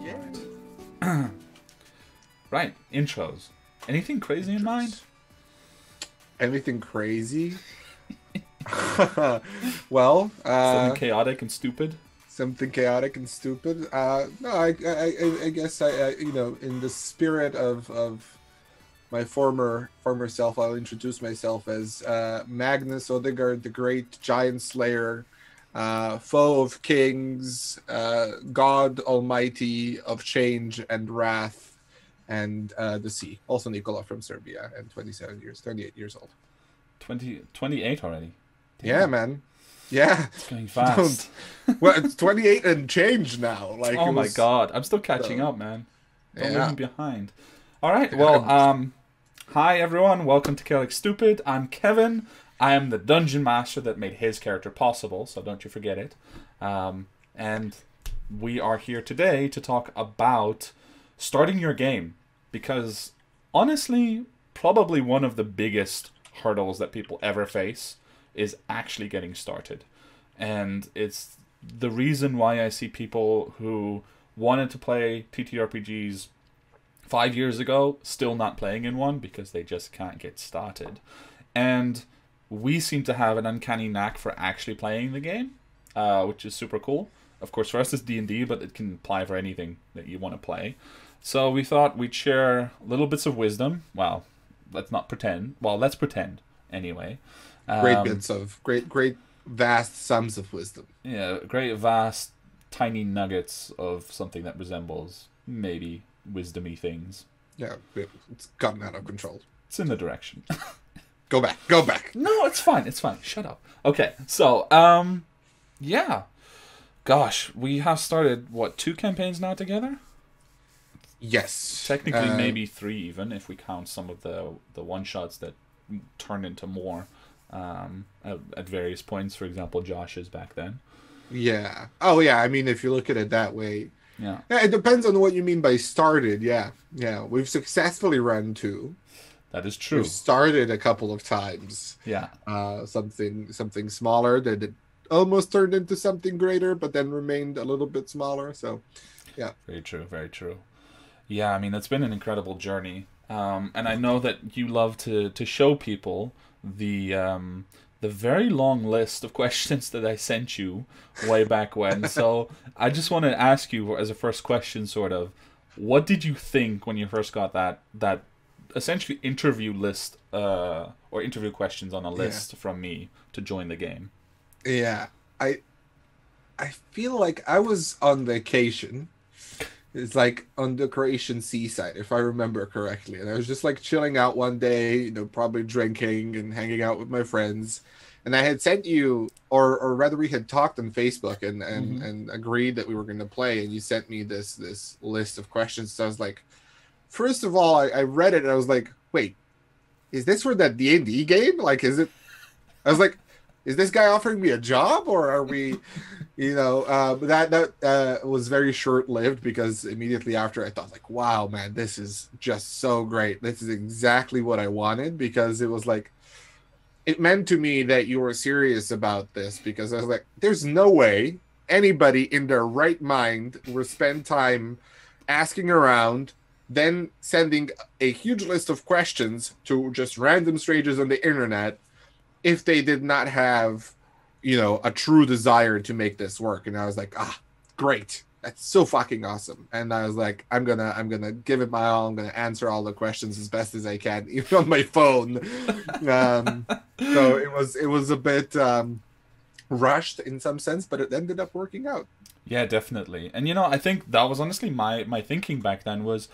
Right. Right. Intros. Anything crazy in mind? Anything crazy? Well, something chaotic and stupid. Something chaotic and stupid. No, I guess in the spirit of my former self, I'll introduce myself as Magnus Odegaard, the great giant slayer, foe of kings, God Almighty of change and wrath, and the sea. Also Nikola from Serbia, and 28 years old. 28 already. Damn. Yeah, man. Yeah. It's going fast. Well, it's 28 and change now. Like, oh my god. I'm still catching up, man. Don't leave me behind. Alright, well, hi everyone. Welcome to Chaotic Stupid. I'm Kevin. I am the dungeon master that made his character possible, so don't you forget it. And we are here today to talk about starting your game. Because, honestly, probably one of the biggest hurdles that people ever face is actually getting started. And it's the reason why I see people who wanted to play TTRPGs 5 years ago still not playing in one because they just can't get started. And we seem to have an uncanny knack for actually playing the game, which is super cool. Of course, for us it's D&D, but it can apply for anything that you want to play. So we thought we'd share little bits of wisdom. Well, let's not pretend. Well, let's pretend anyway. Great bits of great vast sums of wisdom. Yeah, great vast tiny nuggets of something that resembles maybe wisdomy things. Yeah, it's gotten out of control. It's in the direction. Go back. No, it's fine. Shut up. Okay, so yeah. Gosh, we have started 2 campaigns now together? Yes. Technically maybe 3 even, if we count some of the one-shots that turned into more at various points. For example, Josh's back then. Yeah. Oh, yeah. I mean, if you look at it that way. Yeah. It depends on what you mean by started. Yeah. We've successfully run 2. That is true. We've started a couple of times. Yeah. Something smaller that it almost turned into something greater, but then remained a little bit smaller. So, yeah. Very true. Very true. Yeah, I mean, it's been an incredible journey. And I know that you love to show people the very long list of questions that I sent you way back when. So I just want to ask you as a first question, sort of, what did you think when you first got that essentially interview list or interview questions on a list from me to join the game? Yeah, I feel like I was on vacation. It's like on the Croatian seaside, if I remember correctly. And I was just like chilling out one day, probably drinking and hanging out with my friends. And I had sent you, or rather we had talked on Facebook and agreed that we were going to play. And you sent me this list of questions. So I was like, first of all, I read it and I was like, wait, is this for that D&D game? Like, is it? I was like, is this guy offering me a job, or are we, that was very short-lived, because immediately after I thought, like, wow, man, this is just so great. This is exactly what I wanted, because it was like, it meant to me that you were serious about this, because I was like, there's no way anybody in their right mind will spend time asking around, then sending a huge list of questions to just random strangers on the internet if they did not have, a true desire to make this work. And I was like, great. That's so fucking awesome. And I was like, I'm gonna give it my all. I'm gonna answer all the questions as best as I can, even on my phone. So it was a bit rushed in some sense, but it ended up working out. Yeah, definitely. And I think that was honestly my thinking back then. Was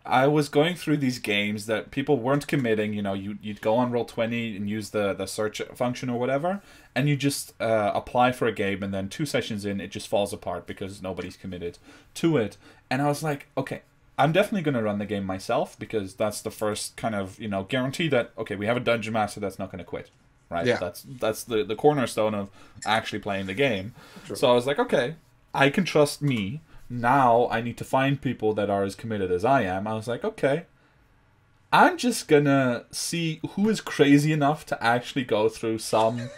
I was going through these games that people weren't committing. You'd go on Roll20 and use the search function or whatever, and you just apply for a game, and then 2 sessions in, it just falls apart because nobody's committed to it. And I was like, okay, I'm definitely going to run the game myself, because that's the first kind of guarantee that, okay, we have a dungeon master that's not going to quit. Right? Yeah. That's the cornerstone of actually playing the game. True. So I was like, okay, I can trust me. Now I need to find people that are as committed as I am. I was like, okay, I'm just gonna see who is crazy enough to actually go through some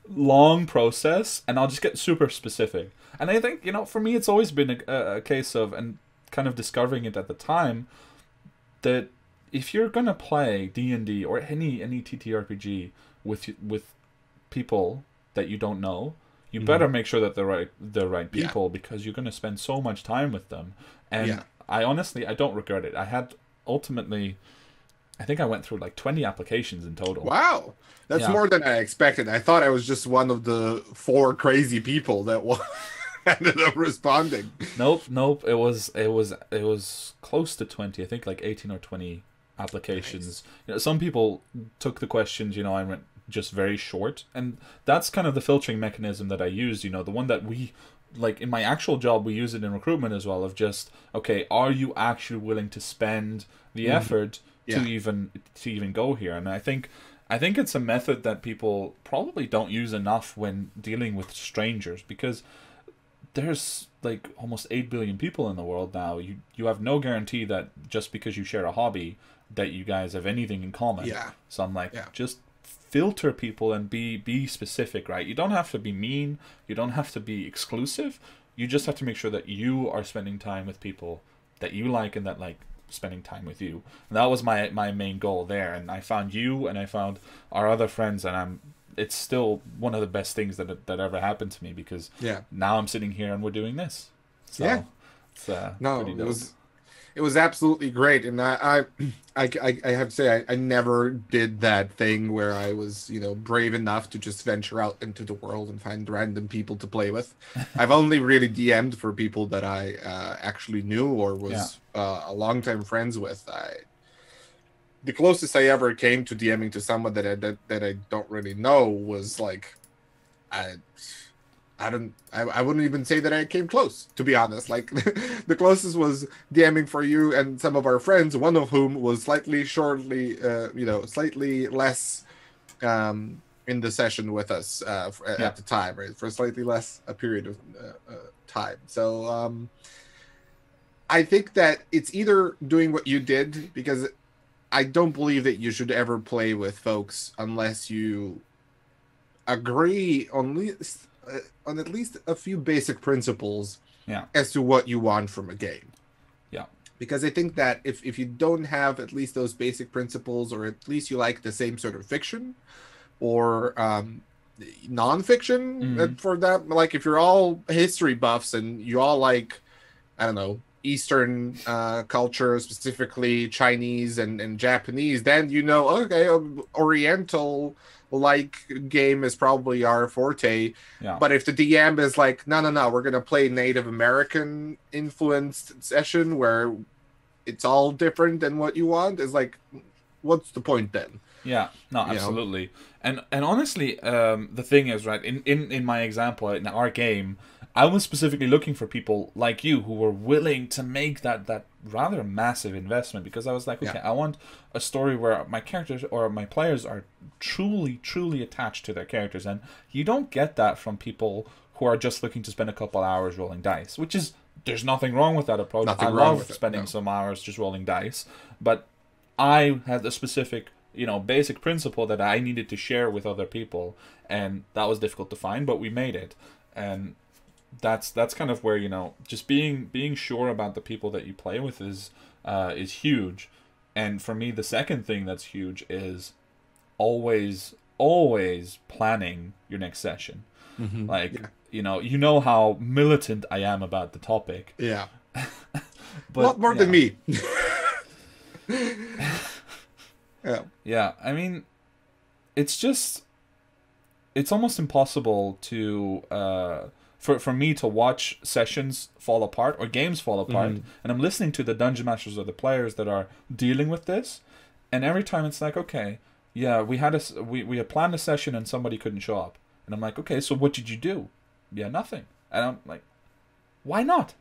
long process, and I'll just get super specific. And I think, for me, it's always been a case of, and kind of discovering it at the time, that if you're gonna play D&D or any TTRPG with people that you don't know, you better make sure that they're right people, because you're gonna spend so much time with them. And I don't regret it. I had ultimately, I think I went through like 20 applications in total. Wow. That's more than I expected. I thought I was just one of the 4 crazy people that ended up responding. Nope. It was close to 20. I think like 18 or 20 applications. Nice. You know, some people took the questions, you know, I went just very short, and that's kind of the filtering mechanism that I used. You know, the one that we, like in my actual job, we use it in recruitment as well, of just, okay, are you actually willing to spend the effort to even go here? And I think it's a method that people probably don't use enough when dealing with strangers, because there's like almost 8 billion people in the world now. You have no guarantee that just because you share a hobby that you guys have anything in common. So I'm like, just filter people and be specific, right? You don't have to be mean, you don't have to be exclusive, you just have to make sure that you are spending time with people that you like and that like spending time with you. And that was my main goal there, and I found you and I found our other friends, and it's still one of the best things that ever happened to me, because now I'm sitting here and we're doing this. So it's pretty dope. It was absolutely great, and I have to say I never did that thing where I was, you know, brave enough to just venture out into the world and find random people to play with. I've only really DM'd for people that I actually knew or was a longtime friends with. The closest I ever came to DMing to someone that I don't really know was like, I wouldn't even say that I came close, to be honest. Like the closest was DMing for you and some of our friends, one of whom was slightly less in the session with us at the time, right? For slightly less a period of time. So I think that it's either doing what you did, because I don't believe that you should ever play with folks unless you agree on at least a few basic principles as to what you want from a game. Because I think that if you don't have at least those basic principles, or at least you like the same sort of fiction or non-fiction for that, like if you're all history buffs and you all like, I don't know, Eastern culture, specifically Chinese and Japanese, then you know, okay, Oriental like game is probably our forte. But if the DM is like, no, we're gonna play Native American influenced session where it's all different than what you want, is like, what's the point then? Absolutely. And honestly, the thing is, right, in my example, in our game, I was specifically looking for people like you who were willing to make that rather massive investment, because I was like, okay, I want a story where my characters or my players are truly attached to their characters, and you don't get that from people who are just looking to spend a couple hours rolling dice, which is, there's nothing wrong with that approach. I love spending some hours just rolling dice, but I had a specific, you know, basic principle that I needed to share with other people, and that was difficult to find, but we made it. And that's kind of where, you know, just being sure about the people that you play with is huge. And for me, the second thing that's huge is always planning your next session. You know how militant I am about the topic. But a lot more than me. I mean, it's almost impossible to for me to watch sessions fall apart or games fall apart, and I'm listening to the dungeon masters or the players that are dealing with this, and every time it's like, okay, we had planned a session and somebody couldn't show up, and I'm like, okay, so what did you do? Nothing. And I'm like, why not?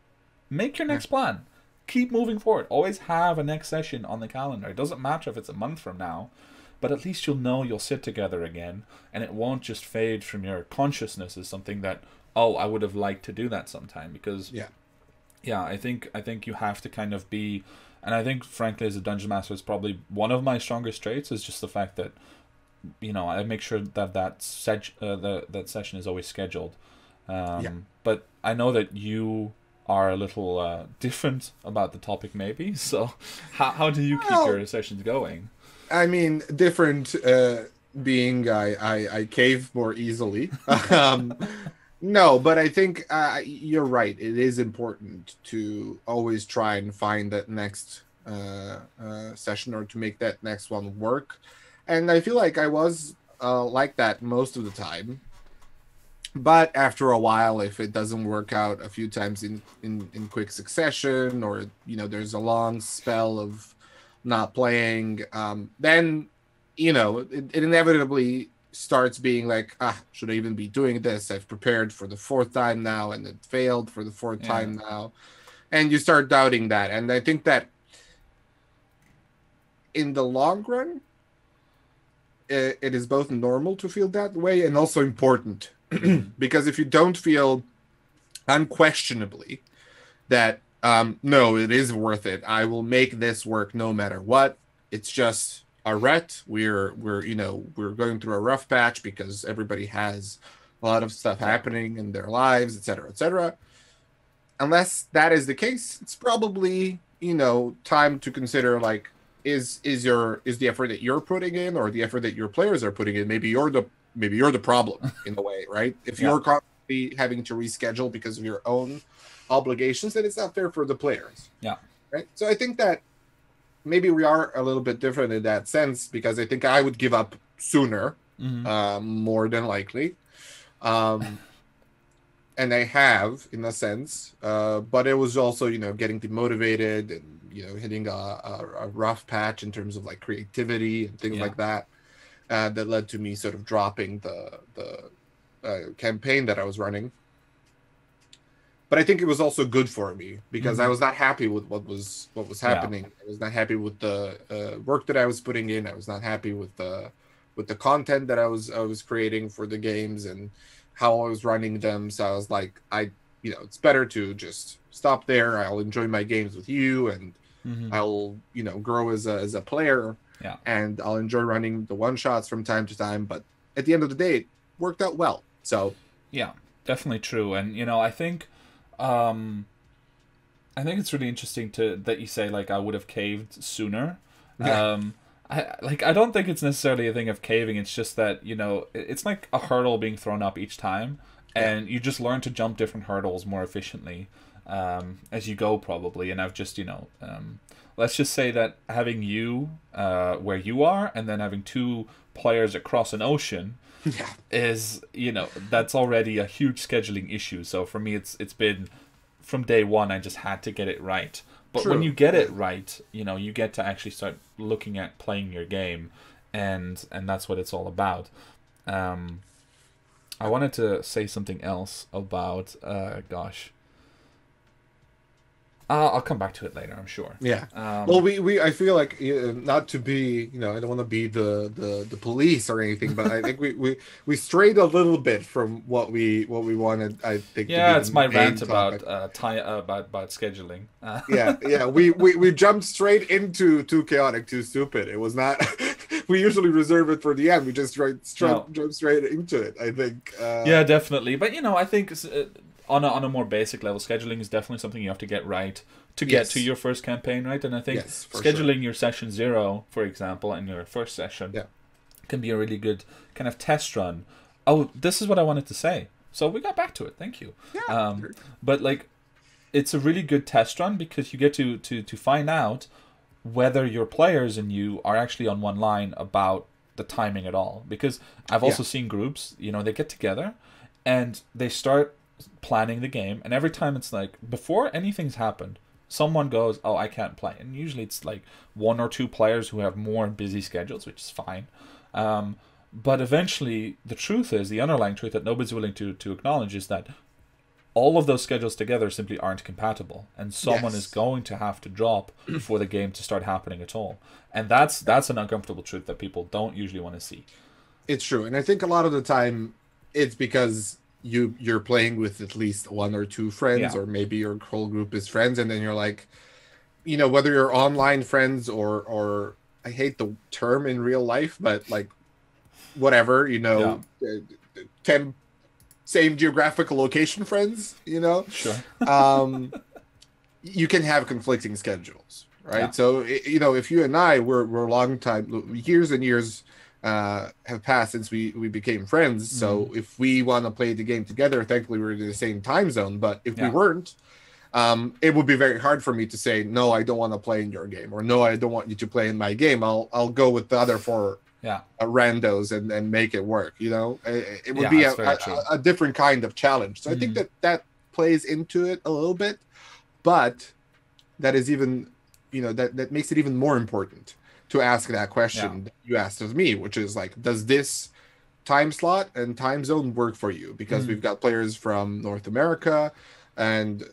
Make your next plan. Keep moving forward. Always have a next session on the calendar. It doesn't matter if it's a month from now, but at least you'll know you'll sit together again, and it won't just fade from your consciousness as something that, oh, I would have liked to do that sometime. Because I think you have to kind of be, and I think frankly as a dungeon master, it's probably one of my strongest traits, is just the fact that, you know, I make sure that session is always scheduled. But I know that you are a little different about the topic, maybe. So, how do you keep Well, your sessions going? I mean, different being I cave more easily. No, but I think you're right. It is important to always try and find that next session or to make that next one work. And I feel like I was like that most of the time. But after a while, if it doesn't work out a few times in quick succession, or there's a long spell of not playing, then it inevitably starts being like, should I even be doing this? I've prepared for the fourth time now, and it failed for the fourth time now, and you start doubting that. And I think that in the long run, it is both normal to feel that way and also important. Because if you don't feel unquestionably that no, it is worth it, I will make this work no matter what, it's just a rut, we're going through a rough patch because everybody has a lot of stuff happening in their lives, etc. Unless that is the case, it's probably time to consider, like, is the effort that you're putting in or the effort that your players are putting in, maybe you're the problem in a way, right? If you're constantly having to reschedule because of your own obligations, then it's not fair for the players. Yeah. Right. So I think that maybe we are a little bit different in that sense, because I think I would give up sooner, more than likely. And I have, in a sense, but it was also, getting demotivated and, hitting a rough patch in terms of like creativity and things like that. That led to me sort of dropping the campaign that I was running. But I think it was also good for me, because I was not happy with what was happening. I was not happy with the work that I was putting in. I was not happy with the content that I was creating for the games and how I was running them. So I was like, it's better to just stop there. I'll enjoy my games with you, and I'll grow as a player. Yeah. And I'll enjoy running the one shots from time to time, but at the end of the day, it worked out well. So yeah, definitely true. And I think it's really interesting that you say, like, I would have caved sooner. Yeah. I don't think it's necessarily a thing of caving. It's just that it's like a hurdle being thrown up each time, and you just learn to jump different hurdles more efficiently as you go, probably. And I've just let's just say that having you where you are, and then having two players across an ocean is, that's already a huge scheduling issue. So for me, it's been from day one, I just had to get it right. But when you get it right, you get to actually start looking at playing your game, and that's what it's all about. I wanted to say something else about I'll come back to it later, I'm sure. Yeah. Well, I feel like, not to be, I don't want to be the police or anything, but I think we strayed a little bit from what we wanted. I think. Yeah, it's my rant about about scheduling. Yeah. We jumped straight into Too Chaotic, Too Stupid. It was not. We usually reserve it for the end. We just jump straight into it, I think. Yeah, definitely. But I think. On a more basic level, scheduling is definitely something you have to get right to get to your first campaign, right? And I think scheduling your session 0, for example, in your first session can be a really good kind of test run. Oh, this is what I wanted to say. So we got back to it. Thank you. Yeah. But like, it's a really good test run, because you get to find out whether your players and you are actually on one line about the timing at all. Because I've also seen groups, they get together and they start planning the game, and every time it's like, before anything's happened, someone goes, oh, I can't play. And usually it's like one or two players who have more busy schedules, which is fine. But eventually, the truth is, the underlying truth that nobody's willing to acknowledge is that all of those schedules together simply aren't compatible, and someone is going to have to drop for the game to start happening at all. And that's an uncomfortable truth that people don't usually want to see. It's true. And I think a lot of the time it's because you're playing with at least one or two friends, or maybe your whole group is friends, and then you're like, whether you're online friends or I hate the term in real life, but like whatever, 10 same geographical location friends, you know, Sure. you can have conflicting schedules, right? Yeah. So, you know, if you and I were long time, years and years have passed since we became friends. So if we want to play the game together, thankfully we're in the same time zone. But if we weren't, it would be very hard for me to say, no, I don't want to play in your game, or no, I don't want you to play in my game. I'll go with the other four randos and make it work. You know, it would be a different kind of challenge. So I think that plays into it a little bit, but that is even, you know, that makes it even more important to ask that question that you asked of me, which is like, does this time slot and time zone work for you? Because we've got players from North America and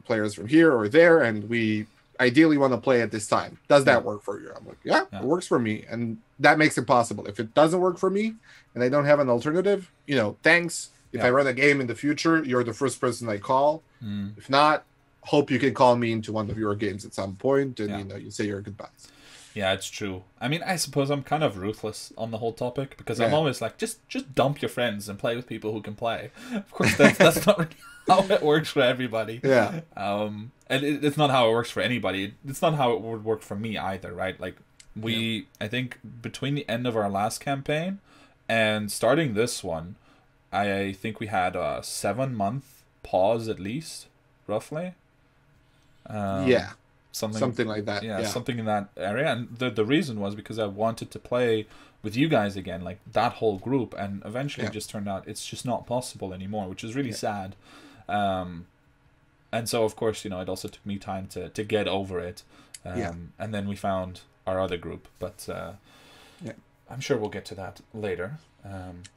players from here or there, and we ideally want to play at this time. Does that work for you? I'm like, yeah, it works for me, and that makes it possible. If it doesn't work for me and I don't have an alternative, you know, thanks. If I run a game in the future, you're the first person I call. If not, hope you can call me into one of your games at some point, and you know, you say your goodbyes. Yeah, it's true. I mean, I suppose I'm kind of ruthless on the whole topic, because I'm always like, just dump your friends and play with people who can play. Of course, that's not really how it works for everybody. Yeah. And it's not how it works for anybody. It's not how it would work for me either, right? Like, I think between the end of our last campaign and starting this one, I think we had a 7-month pause at least, roughly. Something like that. Yeah, something in that area. And the reason was because I wanted to play with you guys again, like that whole group, and eventually it just turned out it's just not possible anymore, which is really sad. And so, of course, you know, it also took me time to get over it. And then we found our other group, but I'm sure we'll get to that later.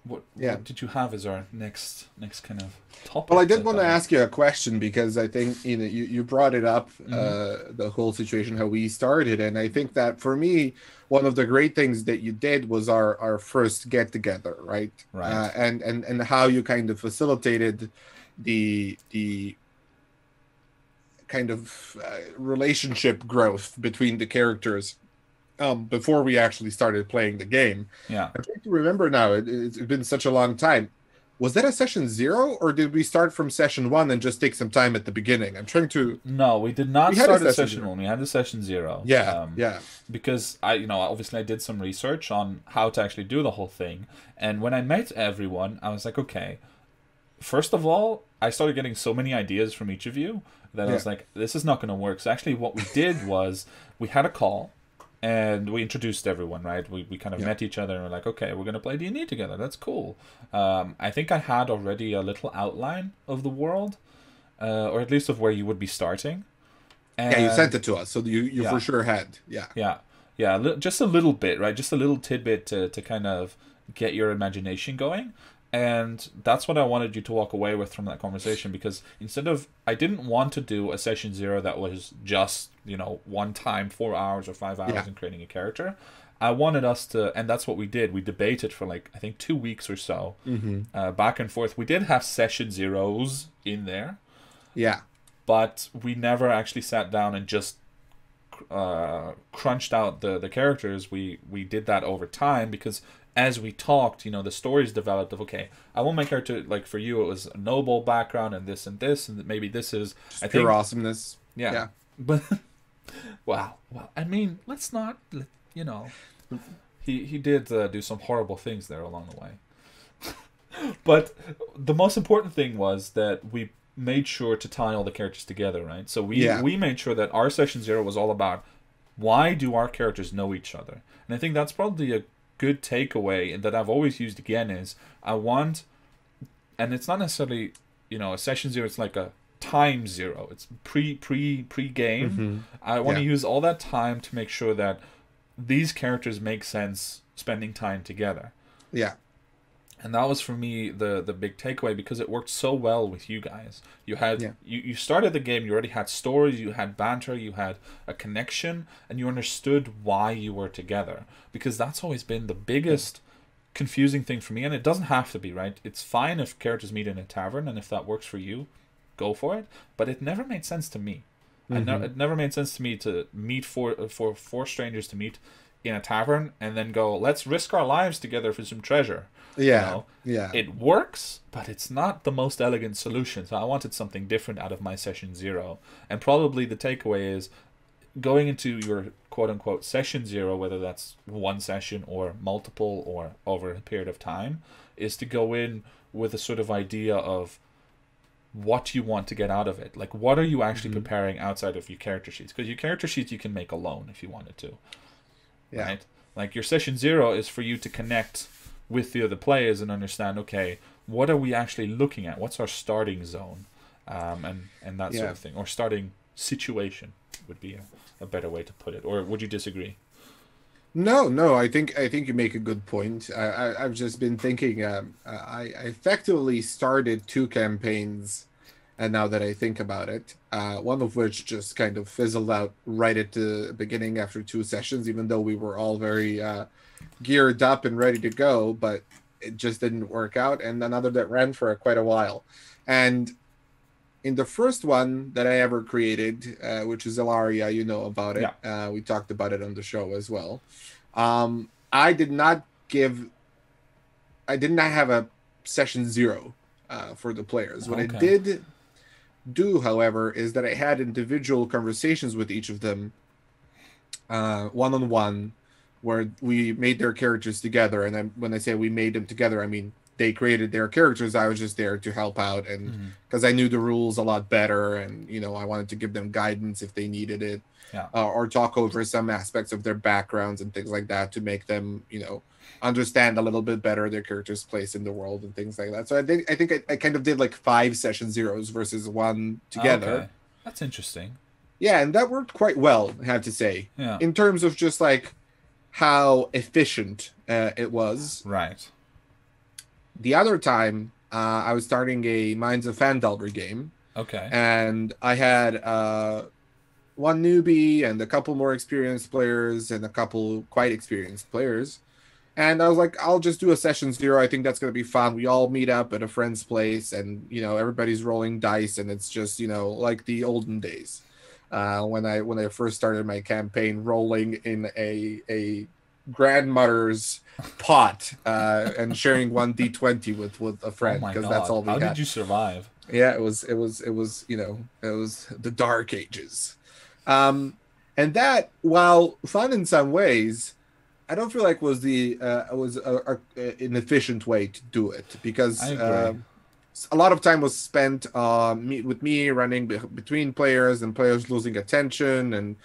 What did you have as our next kind of topic? Well, I did want to ask you a question, because I think, you know, you brought it up, the whole situation, how we started, and I think that for me, one of the great things that you did was our first get together, right? And how you kind of facilitated the kind of relationship growth between the characters. Before we actually started playing the game. I'm trying to remember now. It's been such a long time. Was that a session 0, or did we start from session 1 and just take some time at the beginning? I'm trying to. No, we did not start at session 1. We had a session 0. Because obviously I did some research on how to actually do the whole thing, and when I met everyone, I was like, okay. First of all, I started getting so many ideas from each of you that I was like, this is not going to work. So actually, what we did was we had a call. And we introduced everyone, right? We kind of met each other and we're like, okay, we're going to play D&D together. That's cool. I think I had already a little outline of the world, or at least of where you would be starting. And you sent it to us, so you for sure had. Just a little bit, right? Just a little tidbit to kind of get your imagination going. And that's what I wanted you to walk away with from that conversation, because I didn't want to do a session 0 that was just, you know, one time, 4 hours or 5 hours in creating a character. I wanted us to, and that's what we did. We debated for I think 2 weeks or so, back and forth. We did have session 0s in there. But we never actually sat down and just crunched out the characters. We did that over time, because as we talked, you know, the stories developed of, okay, I want my character, like for you, it was a noble background and this, and maybe this is just pure awesomeness. But wow, I mean, let's not, you know, he did do some horrible things there along the way. But the most important thing was that we made sure to tie all the characters together, right? So we made sure that our session 0 was all about, why do our characters know each other? And I think that's probably a good takeaway that I've always used again is, I want, and it's not necessarily, you know, a session 0, it's like a time 0. It's pre-game. I want to use all that time to make sure that these characters make sense spending time together. And that was for me the big takeaway, because it worked so well with you guys. You had you started the game, you already had stories, you had banter, you had a connection, and you understood why you were together. Because that's always been the biggest confusing thing for me, and it doesn't have to be, right? It's fine if characters meet in a tavern, and if that works for you, go for it. But it never made sense to me. It never made sense to me to meet for four strangers to meet in a tavern and then go, let's risk our lives together for some treasure. Yeah, yeah. It works, but it's not the most elegant solution. So I wanted something different out of my session 0. And probably the takeaway is going into your quote-unquote session 0, whether that's one session or multiple or over a period of time, is to go in with a sort of idea of what you want to get out of it. Like, what are you actually preparing outside of your character sheets? Because your character sheets you can make alone if you wanted to. Yeah. Right? Like, your session 0 is for you to connect with the other players and understand, okay, what are we actually looking at? What's our starting zone? And that sort of thing. Or starting situation would be a better way to put it. Or would you disagree? No. I think you make a good point. I've just been thinking. I effectively started 2 campaigns, and now that I think about it, one of which just kind of fizzled out right at the beginning after 2 sessions, even though we were all very geared up and ready to go, but it just didn't work out. And another that ran for quite a while. And in the first one that I ever created, which is Ilaria, you know about it. Yeah. We talked about it on the show as well. I did not have a session 0 for the players. What I did do, however, is that I had individual conversations with each of them, one-on-one, where we made their characters together. And when I say we made them together, I mean they created their characters. I was just there to help out, and because I knew the rules a lot better, and I wanted to give them guidance if they needed it, or talk over some aspects of their backgrounds and things like that to make them understand a little bit better their character's place in the world and things like that. So I think I kind of did like 5 session 0s versus 1 together. Okay. That's interesting. Yeah, and that worked quite well, I have to say. Yeah. In terms of just like how efficient it was. Right. The other time, I was starting a Minds of Phandelver game. Okay. And I had one newbie and a couple more experienced players and a couple quite experienced players. And I was like, I'll just do a session 0. I think that's going to be fun. We all meet up at a friend's place and, everybody's rolling dice, and it's just, like the olden days. When I first started my campaign, rolling in a grandmother's pot and sharing 1d20 with a friend, because that's all we had. How did you survive? Yeah, it was the dark ages. And that, while fun in some ways, I don't feel like was an efficient way to do it, because a lot of time was spent with me running between players and players losing attention, and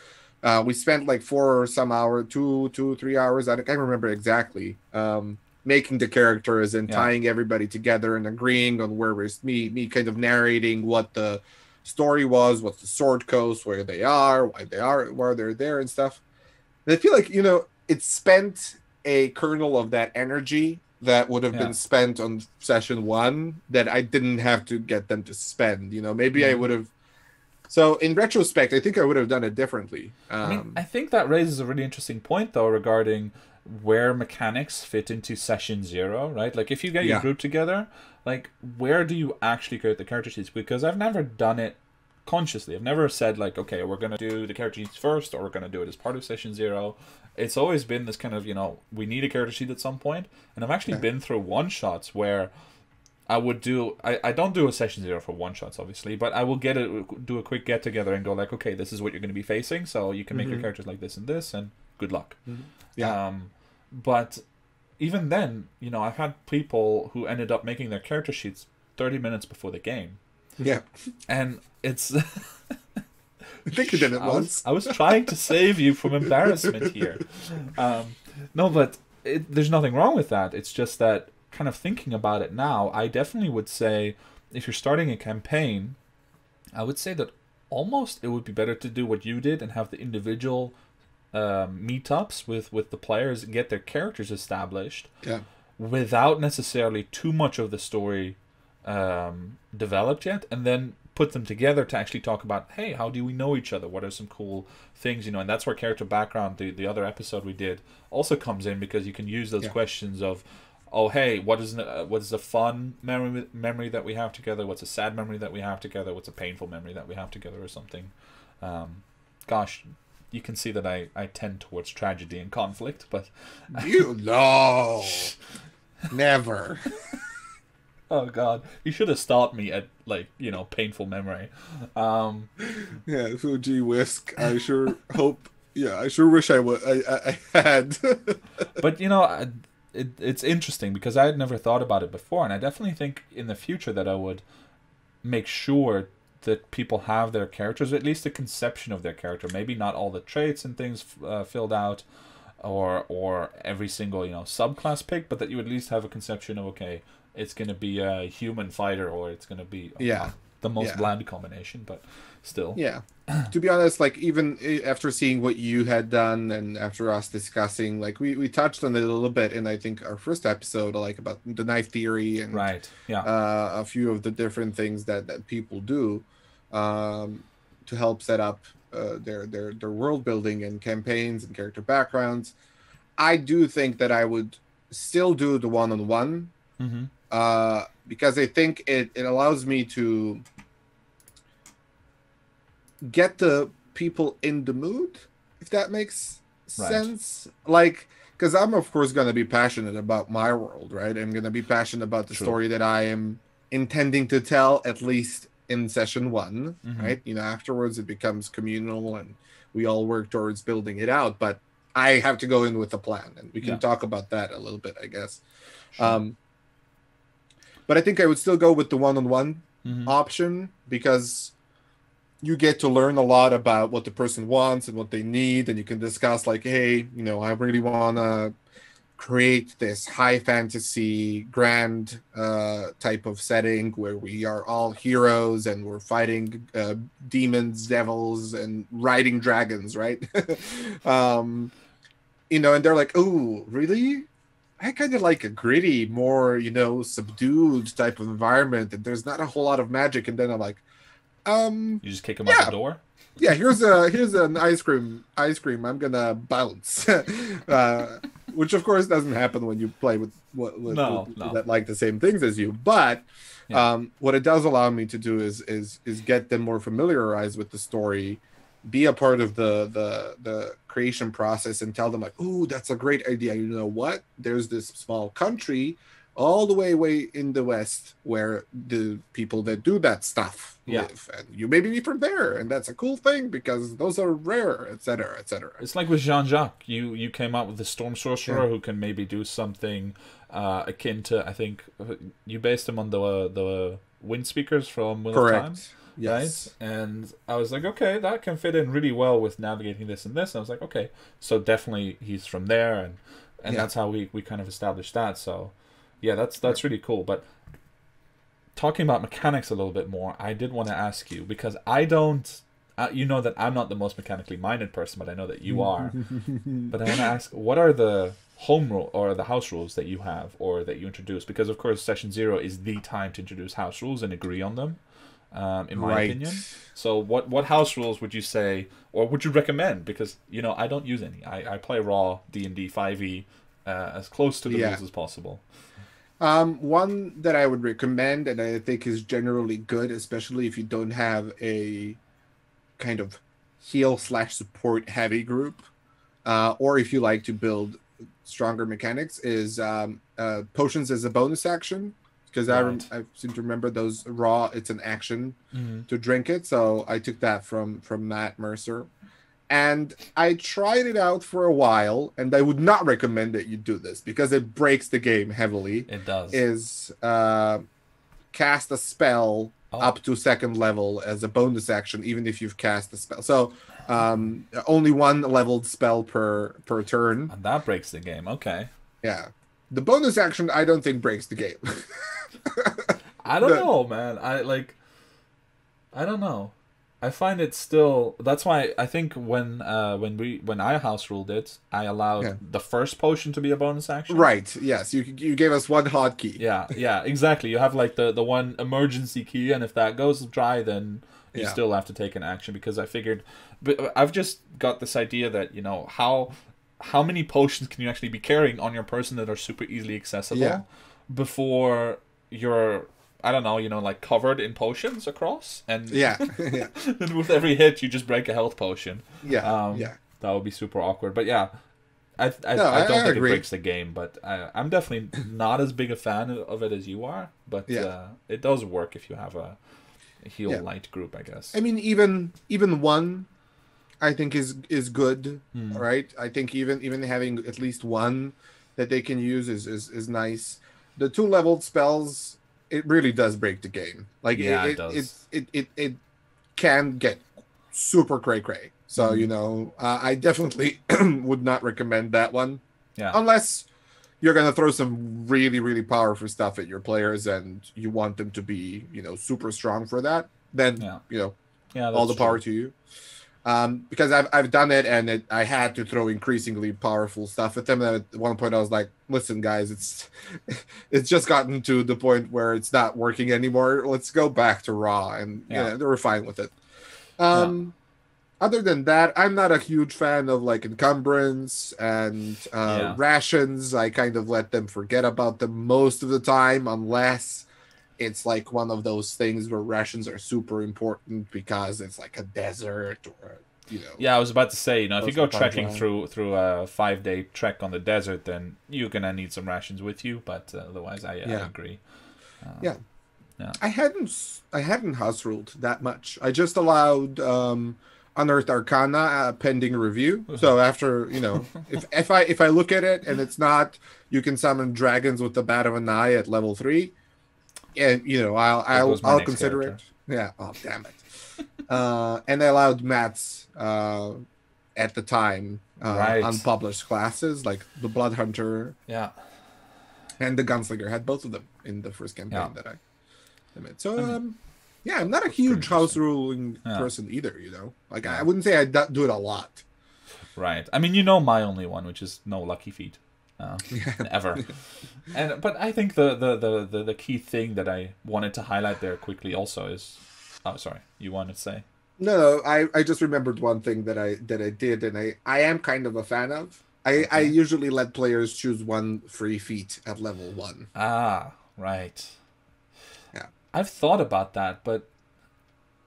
we spent like 4 or some hour, 3 hours, I can't remember exactly, making the characters and tying everybody together and agreeing on where we're me kind of narrating what the story was, what's the sword coast, where they are, why they're there and stuff. And I feel like it spent a kernel of that energy that would have been spent on session 1 that I didn't have to get them to spend. Maybe I would have. So in retrospect, I think I would have done it differently. I think that raises a really interesting point, though, regarding where mechanics fit into session 0, right? Like, if you get your group together, like, where do you actually create the character sheets? Because I've never done it consciously. I've never said, like, okay, we're going to do the character sheets first, or we're going to do it as part of session 0. It's always been this kind of, we need a character sheet at some point. And I've actually been through one-shots where I would do... I don't do a session 0 for one-shots, obviously, but I will do a quick get-together and go like, okay, this is what you're going to be facing, so you can make your characters like this and this, and good luck. Yeah. But even then, I've had people who ended up making their character sheets 30 minutes before the game. Yeah. And it's... I think you did it once. I was trying to save you from embarrassment here. No, but there's nothing wrong with that. It's just that, kind of thinking about it now, I definitely would say, if you're starting a campaign, I would say that almost it would be better to do what you did and have the individual meetups with the players and get their characters established without necessarily too much of the story developed yet, and then put them together to actually talk about, hey, how do we know each other? What are some cool things, and that's where character background, the other episode we did, also comes in, because you can use those questions of, oh, hey, what is a fun memory that we have together? What's a sad memory that we have together? What's a painful memory that we have together, or something? Gosh, you can see that I tend towards tragedy and conflict, but you know. Never. Oh God, you should have stopped me at like painful memory. Yeah, so gee whisk. I sure hope. Yeah, I sure wish I would. I had. But it's interesting because I had never thought about it before, and I definitely think in the future that I would make sure that people have their characters, or at least a conception of their character. Maybe not all the traits and things filled out, or every single subclass picked, but that you at least have a conception of, okay, it's going to be a human fighter, or it's going to be Yeah. the most Yeah. bland combination, but still. Yeah. To be honest, like even after seeing what you had done and after us discussing, like we touched on it a little bit in I think our first episode, like about the knife theory and Right. Yeah. a few of the different things that people do to help set up their world building and campaigns and character backgrounds. I do think that I would still do the one-on-one because I think it allows me to get the people in the mood, if that makes sense. Like, because I'm of course going to be passionate about my world, right? I'm going to be passionate about the story that I am intending to tell, at least in session one, right? Afterwards it becomes communal and we all work towards building it out, but I have to go in with a plan, and we can talk about that a little bit, I guess. But I think I would still go with the one-on-one option, because you get to learn a lot about what the person wants and what they need, and you can discuss like, hey, I really want to create this high fantasy grand type of setting where we are all heroes and we're fighting demons, devils, and riding dragons, right? And they're like, oh, really? I kind of like a gritty, more, subdued type of environment, and there's not a whole lot of magic. And then I'm like, you just kick him out the door. Yeah, here's an ice cream. I'm gonna bounce, which of course doesn't happen when you play with people that like the same things as you. But what it does allow me to do is get them more familiarized with the story, be a part of the creation process, and tell them like, "Ooh, that's a great idea. You know what? There's this small country all the way in the West where the people that do that stuff live, and you maybe be from there, and that's a cool thing because those are rare, etc., etc." It's like with Jean-Jacques. You came out with the Storm Sorcerer who can maybe do something akin to, I think you based him on the Wind Speakers from Wheel of Time. Yes. Right? And I was like, okay, that can fit in really well with navigating this and this. And I was like, okay, so definitely he's from there, and that's how we kind of established that. So yeah, that's really cool. But talking about mechanics a little bit more, I did want to ask you, because I don't, you know that I'm not the most mechanically minded person, but I know that you are. But I want to ask, what are the home rule or the house rules that you have or that you introduce? Because of course, session 0 is the time to introduce house rules and agree on them. In my opinion. So what house rules would you say, or would you recommend? Because I don't use any. I play raw D&D 5e as close to the rules as possible. One that I would recommend, and I think is generally good, especially if you don't have a kind of heal/support heavy group, or if you like to build stronger mechanics, is potions as a bonus action. Because I seem to remember those raw, it's an action to drink it. So I took that from Matt Mercer. And I tried it out for a while, and I would not recommend that you do this because it breaks the game heavily. It does. Is cast a spell up to 2nd level as a bonus action, even if you've cast the spell. So only one leveled spell per turn. And that breaks the game. Okay. Yeah. The bonus action, I don't think breaks the game. I don't know, man. I don't know. I find it still. That's why I think when I house ruled it, I allowed the first potion to be a bonus action. Right. Yes. You gave us one hotkey. Yeah. Exactly. You have like the one emergency key, and if that goes dry, then you still have to take an action. Because I figured, but I've just got this idea that how many potions can you actually be carrying on your person that are super easily accessible before you're, I don't know, like covered in potions across, and then with every hit you just break a health potion. That would be super awkward. But I No, don't think it agree. breaks the game, but I'm definitely not as big a fan of it as you are. But it does work if you have a heal light group, I guess. I mean, even one, I think is good, Hmm. right? I think even having at least one that they can use is nice. The 2-leveled spells, it really does break the game. Like Yeah, it does. it can get super cray. So Hmm. I definitely would not recommend that one, Yeah. unless you're gonna throw some really powerful stuff at your players and you want them to be super strong for that. Then Yeah. Yeah, all that's the power true. to you. Because I've done it, and I had to throw increasingly powerful stuff at them. And at one point, I was like, "Listen, guys, it's just gotten to the point where it's not working anymore. Let's go back to raw." And Yeah. they were fine with it. Yeah. Other than that, I'm not a huge fan of like encumbrance and Yeah. rations. I kind of let them forget about them most of the time, unless it's like one of those things where rations are super important because it's like a desert or Yeah, I was about to say, if you go trekking land. through a 5-day trek on the desert, then you're gonna need some rations with you. But otherwise, I agree. Yeah. Yeah. I hadn't house ruled that much. I just allowed Unearthed Arcana pending review. So after if I look at it and it's not, you can summon dragons with the bat of an eye at level 3, and I'll consider character. it. Yeah. Oh, damn it. And I allowed mats at the time Right. unpublished classes like the Blood Hunter. Yeah. And the Gunslinger had both of them in the first campaign that I made. So I'm not a huge house ruling person either. Like I wouldn't say I do it a lot. Right. I mean, my only one, which is no lucky feat. Ever. But I think the key thing that I wanted to highlight there quickly also is, oh, sorry, you wanted to say? No, I just remembered one thing that I did, and I am kind of a fan of. I usually let players choose one free feat at level 1. Ah, right. Yeah. I've thought about that, but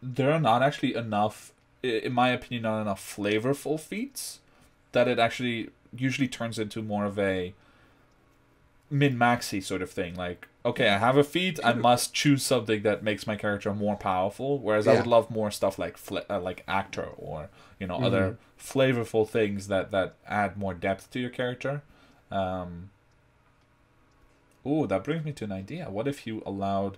there are not actually enough, in my opinion, not enough flavorful feats that it actually usually turns into more of a min-maxy sort of thing. Like, okay, I have a feat, I must choose something that makes my character more powerful. Whereas I would love more stuff like actor or other flavorful things that add more depth to your character. Ooh, that brings me to an idea. What if you allowed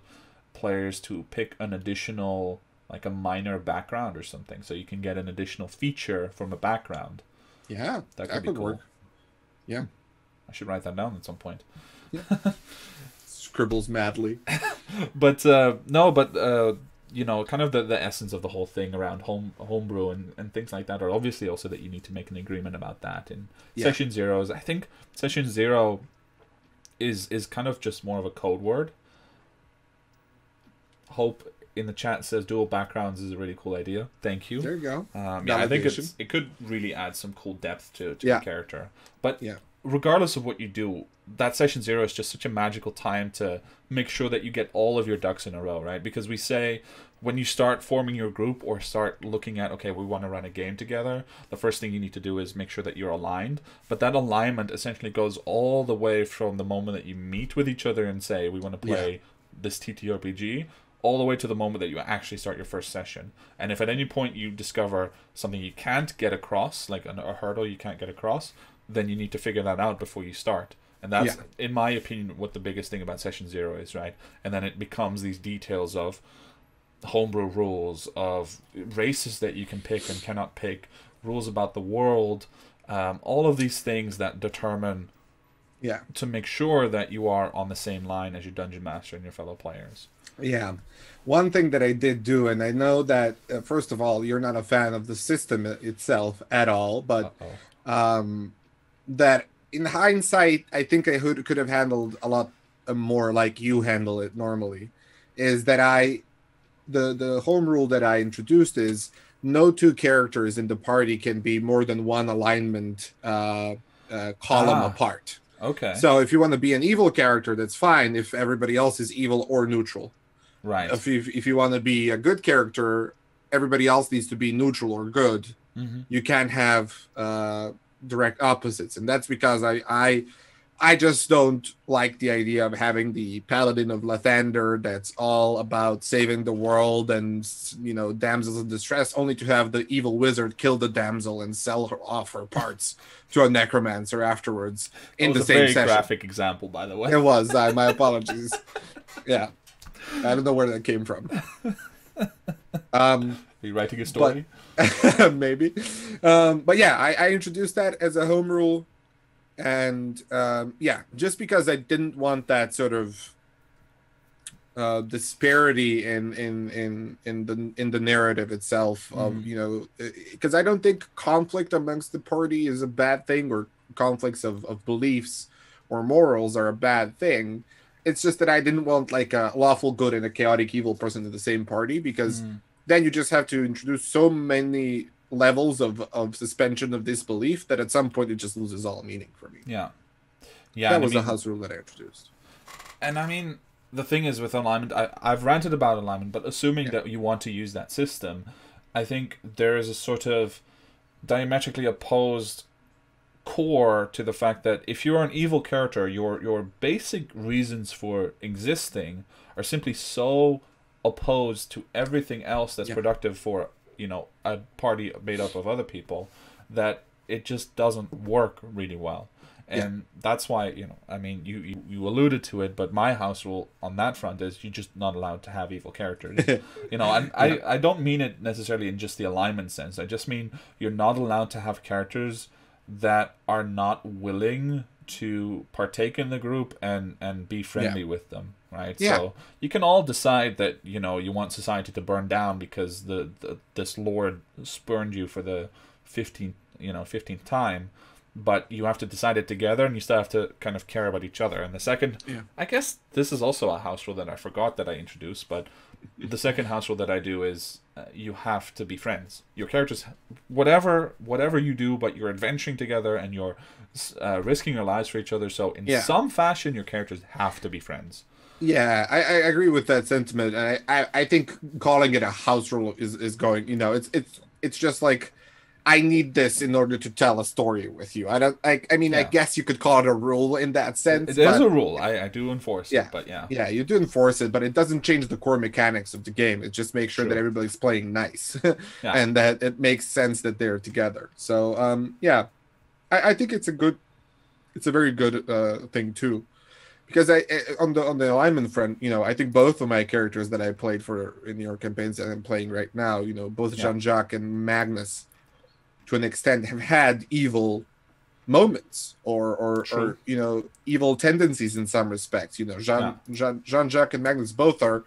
players to pick an additional, like a minor background or something, so you can get an additional feature from a background? Yeah, that could be cool. Work. Yeah, I should write that down at some point. Yeah. Scribbles madly. But no, but kind of the essence of the whole thing around homebrew and things like that are obviously also that you need to make an agreement about that in session 0. I think session 0 is kind of just more of a code word. Hope in the chat says dual backgrounds is a really cool idea. Thank you. There you go. I think it could really add some cool depth to your character. But regardless of what you do, that session 0 is just such a magical time to make sure that you get all of your ducks in a row, right? Because we say when you start forming your group or start looking at, okay, we want to run a game together, the first thing you need to do is make sure that you're aligned. But that alignment essentially goes all the way from the moment that you meet with each other and say, we want to play this TTRPG, all the way to the moment that you actually start your first session. And if at any point you discover something you can't get across, like a hurdle you can't get across, then you need to figure that out before you start. And that's, in my opinion, what the biggest thing about session 0 is, right? And then it becomes these details of homebrew rules, of races that you can pick and cannot pick, rules about the world, all of these things that determine to make sure that you are on the same line as your dungeon master and your fellow players. Yeah. One thing that I did do, and I know that, first of all, you're not a fan of the system itself at all, but that in hindsight, I think I could have handled a lot more like you handle it normally, is that the home rule that I introduced is no two characters in the party can be more than one alignment column apart. Okay. So if you want to be an evil character, that's fine if everybody else is evil or neutral. Right. If you want to be a good character, everybody else needs to be neutral or good. Mm-hmm. You can't have direct opposites, and that's because I just don't like the idea of having the Paladin of Lathander that's all about saving the world and, you know, damsels in distress, only to have the evil wizard kill the damsel and sell her off her parts to a necromancer afterwards in the same session. That was a very graphic example, by the way. It was. My apologies. Yeah. I don't know where that came from. Are you writing a story? But, maybe. But yeah, I introduced that as a home rule. And yeah, just because I didn't want that sort of disparity in the narrative itself of, you know, because I don't think conflict amongst the party is a bad thing, or conflicts of beliefs or morals are a bad thing. It's just that I didn't want like a lawful good and a chaotic evil person in the same party, because then you just have to introduce so many levels of suspension of disbelief that at some point it just loses all meaning for me. Yeah. That was a house rule that I introduced. And I mean, the thing is with alignment, I've ranted about alignment, but assuming that you want to use that system, I think there is a sort of diametrically opposed core to the fact that if you're an evil character, your basic reasons for existing are simply so opposed to everything else that's productive for, you know, a party made up of other people, that it just doesn't work really well. And that's why, you know, I mean, you alluded to it, but my house rule on that front is you're just not allowed to have evil characters. You know, and I don't mean it necessarily in just the alignment sense. I just mean you're not allowed to have characters that are not willing to partake in the group and be friendly with them, right? So you can all decide that, you know, you want society to burn down because this lord spurned you for the 15th time, but you have to decide it together, and you still have to kind of care about each other. And the second, I guess this is also a house rule that I forgot that I introduced, but the second house rule that I do is you have to be friends. Your characters, whatever you do, but you're adventuring together and you're risking your lives for each other. So in some fashion, your characters have to be friends. Yeah, I agree with that sentiment, and I think calling it a house rule is going, you know, it's just like, I need this in order to tell a story with you. I mean, I guess you could call it a rule in that sense. It is a rule. I do enforce it, but yeah, you do enforce it, but it doesn't change the core mechanics of the game. It just makes sure that everybody's playing nice, and that it makes sense that they're together. So, yeah, I think it's a very good thing too, because on the alignment front, you know, I think both of my characters that I played for in your campaigns that I'm playing right now, you know, both Jean-Jacques and Magnus, to an extent, have had evil moments or you know, evil tendencies in some respects. You know, Jean-Jacques and Magnus both are,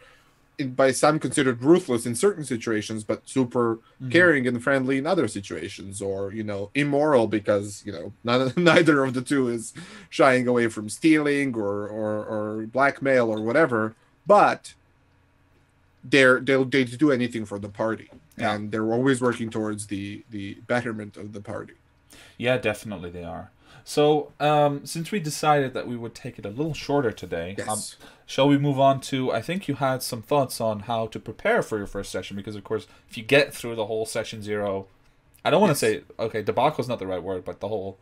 by some, considered ruthless in certain situations, but super caring and friendly in other situations, or, you know, immoral because, you know, neither of the two is shying away from stealing or blackmail or whatever, but they do anything for the party, and they're always working towards the betterment of the party. Yeah, definitely they are. So, since we decided that we would take it a little shorter today, shall we move on to, I think you had some thoughts on how to prepare for your first session, because, of course, if you get through the whole session 0, I don't want to say, okay, debacle is not the right word, but the whole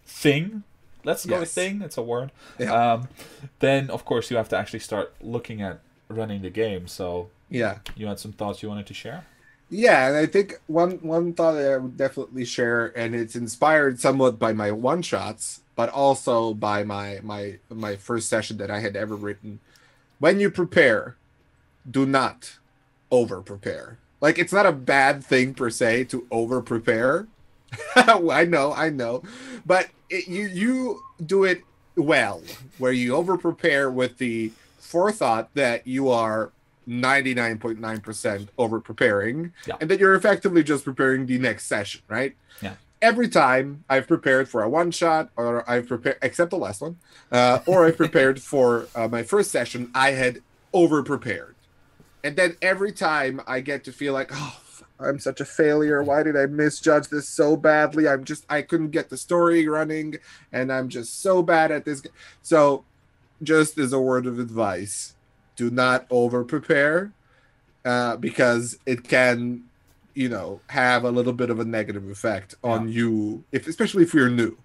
thing, let's go with thing, it's a word, then, of course, you have to actually start looking at running the game. So, you had some thoughts you wanted to share? Yeah, and I think one thought that I would definitely share, and it's inspired somewhat by my one-shots, but also by my first session that I had ever written. When you prepare, do not over-prepare. Like, it's not a bad thing per se to over-prepare. I know. But you do it well, where you over-prepare with the forethought that you are 99.9% over preparing, and that you're effectively just preparing the next session, right? Every time I've prepared for a one shot, or I've prepared, except the last one, or I've prepared for my first session, I had over prepared, and then every time I get to feel like, oh, I'm such a failure, why did I misjudge this so badly, I couldn't get the story running, and I'm just so bad at this. So just as a word of advice, do not over prepare, because it can have a little bit of a negative effect Yeah. on you, especially if you're new.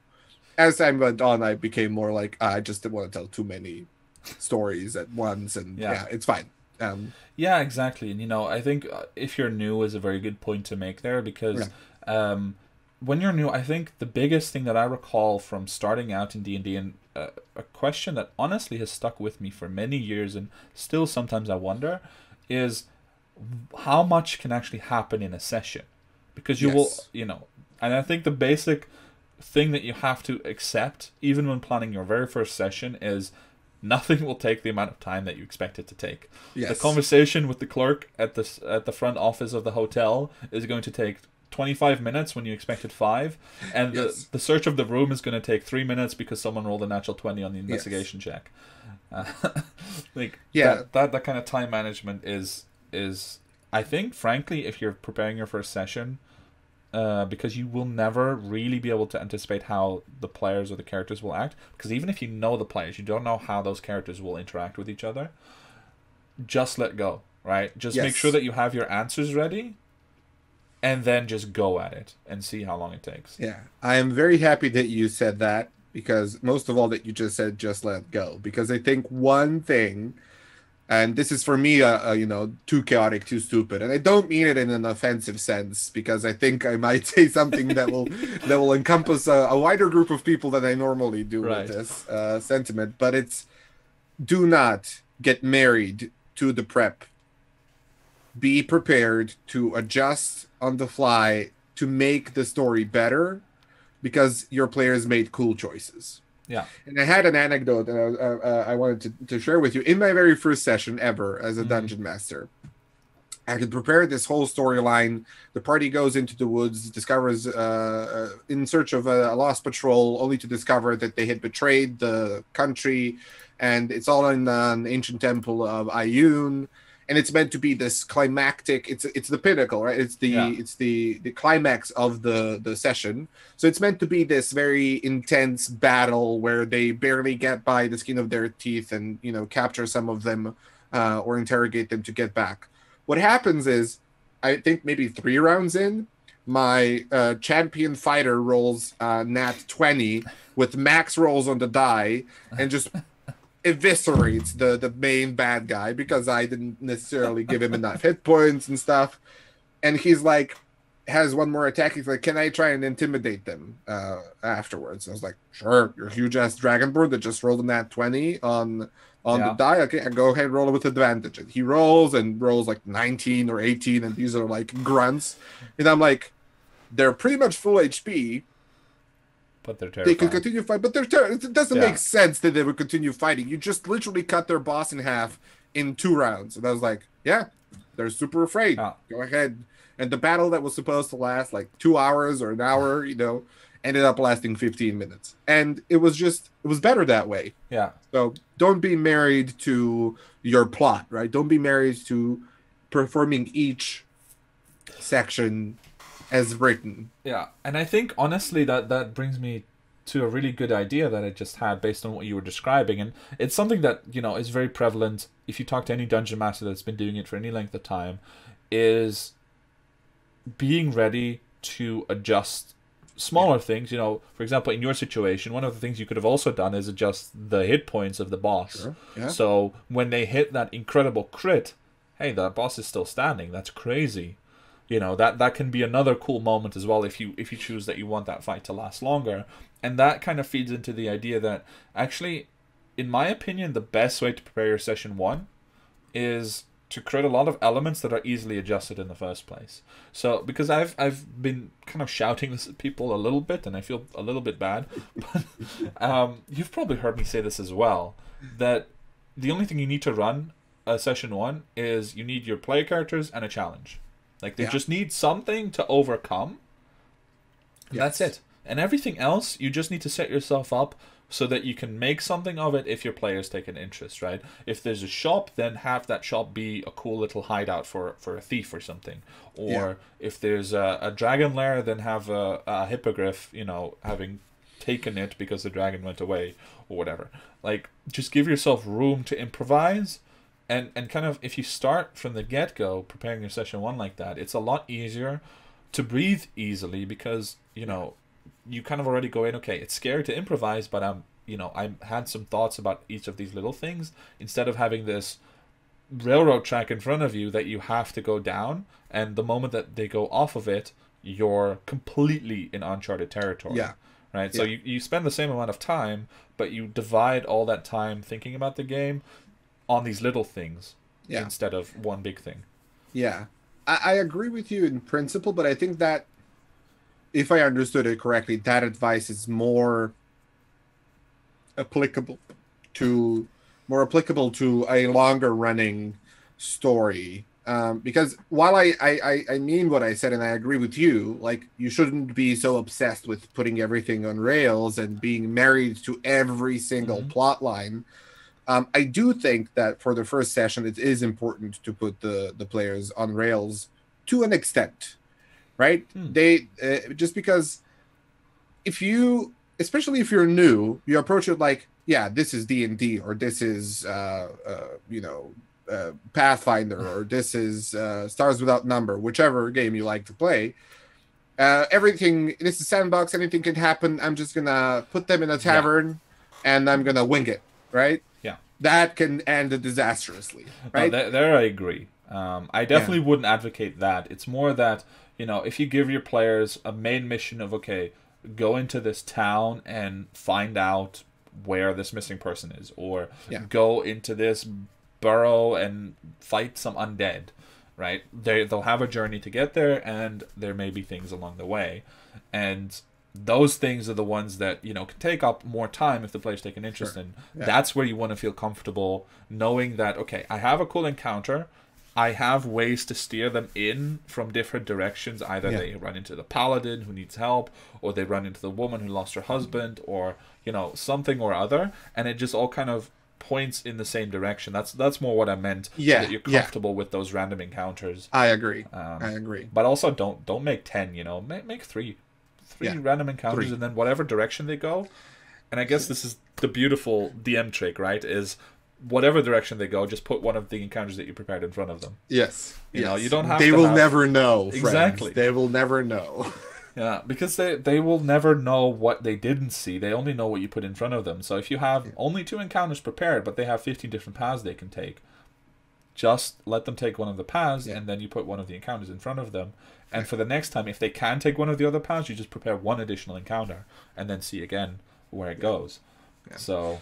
As time went on, I became more like, I just didn't want to tell too many stories at once, and Yeah. yeah, it's fine. Yeah, exactly. And I think if you're new is a very good point to make there, Yeah. because when you're new, I think the biggest thing that I recall from starting out in D&D, and a question that honestly has stuck with me for many years and still sometimes I wonder, is how much can actually happen in a session, because you will, Yes. and I think the basic thing that you have to accept even when planning your very first session is nothing will take the amount of time that you expect it to take. The Yes. conversation with the clerk at the front office of the hotel is going to take 25 minutes when you expected 5, and Yes. the search of the room is going to take 3 minutes because someone rolled a natural 20 on the Yes. investigation check. uh, like Yeah. that kind of time management is I think, frankly, if you're preparing your first session, because you will never really be able to anticipate how the players or the characters will act. Because even if you know the players, you don't know how those characters will interact with each other. Just let go, right? Just make sure Yes. that you have your answers ready, and then just go at it and see how long it takes. Yeah. I am very happy that you said that, because most of all that you just said, just let go. Because I think one thing, and this is for me, too chaotic, too stupid, and I don't mean it in an offensive sense, because I think I might say something that will encompass a wider group of people than I normally do with Right. this sentiment. But it's, do not get married to the prep. Be prepared to adjust on the fly to make the story better, because your players made cool choices. Yeah. And I had an anecdote that I wanted to share with you. In my very first session ever as a Mm-hmm. dungeon master, I had prepared this whole storyline. The party goes into the woods, discovers in search of a lost patrol, only to discover that they had betrayed the country, and it's all in an ancient temple of Ayun. And it's meant to be this climactic. It's the pinnacle, right? It's the Yeah. it's the climax of the session. So it's meant to be this very intense battle where they barely get by the skin of their teeth, and capture some of them, or interrogate them to get back. What happens is, I think maybe 3 rounds in, my champion fighter rolls nat 20 with max rolls on the die, and just eviscerates the main bad guy, because I didn't necessarily give him enough hit points and stuff. And he's like, has one more attack. He's like, can I try and intimidate them afterwards? I was like, sure. You're a huge ass dragonborn that just rolled a nat 20 on the Yeah. die. Okay, I go ahead and roll it with advantage. And he rolls like 19 or 18, and these are like grunts. And I'm like, they're pretty much full HP. But they're They could terrifying. continue fighting, but it doesn't Yeah. make sense that they would continue fighting. You just literally cut their boss in half in 2 rounds. And I was like, yeah, they're super afraid. Yeah. Go ahead. And the battle that was supposed to last like 2 hours or an hour, ended up lasting 15 minutes. And it was better that way. Yeah. So don't be married to your plot, right? Don't be married to performing each section as written. Yeah, and I think honestly that brings me to a really good idea that I just had based on what you were describing, and it's something that is very prevalent if you talk to any dungeon master that's been doing it for any length of time, is being ready to adjust smaller things. For example, in your situation, one of the things you could have also done is adjust the hit points of the boss. Sure. Yeah. So when they hit that incredible crit, hey, the boss is still standing. That's crazy. That can be another cool moment as well if you choose that you want that fight to last longer. And that kind of feeds into the idea that actually, in my opinion, the best way to prepare your session 1 is to create a lot of elements that are easily adjusted in the first place. So because I've been kind of shouting this at people a little bit, and I feel a little bit bad, but you've probably heard me say this as well, that the only thing you need to run a session 1 is you need your player characters and a challenge. Like, they just need something to overcome. That's it. And everything else, you just need to set yourself up so that you can make something of it if your players take an interest, right? If there's a shop, then have that shop be a cool little hideout for a thief or something. Or if there's a dragon lair, then have a hippogriff, having taken it because the dragon went away or whatever. Like, just give yourself room to improvise, And kind of, if you start from the get-go preparing your session 1 like that, it's a lot easier to breathe easily, because you kind of already go in, okay, it's scary to improvise, but I had some thoughts about each of these little things, instead of having this railroad track in front of you that you have to go down, and the moment that they go off of it, you're completely in uncharted territory. Yeah. Right? So you spend the same amount of time, but you divide all that time thinking about the game on these little things instead of one big thing. Yeah. I agree with you in principle, but I think that, if I understood it correctly, that advice is more applicable to a longer running story. Because while I mean what I said, and I agree with you, like, you shouldn't be so obsessed with putting everything on rails and being married to every single plot line. I do think that for the first session, it is important to put the players on rails to an extent, right? They just because especially if you're new, you approach it like, yeah, this is D&D, or this is Pathfinder, or this is Stars Without Number, whichever game you like to play. This is sandbox, anything can happen. I'm just gonna put them in a tavern and I'm gonna wing it, right? Yeah, that can end disastrously, right? No, there I agree. I definitely wouldn't advocate that. It's more that, if you give your players a main mission of, okay, go into this town and find out where this missing person is, or go into this burrow and fight some undead, right? They'll have a journey to get there, and there may be things along the way, and those things are the ones that can take up more time if the players take an interest in. That's where you want to feel comfortable knowing that, okay, I have a cool encounter, I have ways to steer them in from different directions. Either they run into the paladin who needs help, or they run into the woman who lost her husband, or something or other, and it just all kind of points in the same direction. That's more what I meant. So that you're comfortable with those random encounters. I agree. But also don't make 10. Make three random encounters, and then whatever direction they go. And I guess this is the beautiful DM trick, right? Is whatever direction they go, just put one of the encounters that you prepared in front of them. Yes. You know, you don't have They will never know. Friends. Exactly. They will never know. Yeah, because they will never know what they didn't see. They only know what you put in front of them. So if you have only 2 encounters prepared, but they have 15 different paths they can take, just let them take one of the paths, and then you put one of the encounters in front of them. And for the next time, if they can take one of the other paths, you just prepare one additional encounter, and then see again where it goes. Yeah. So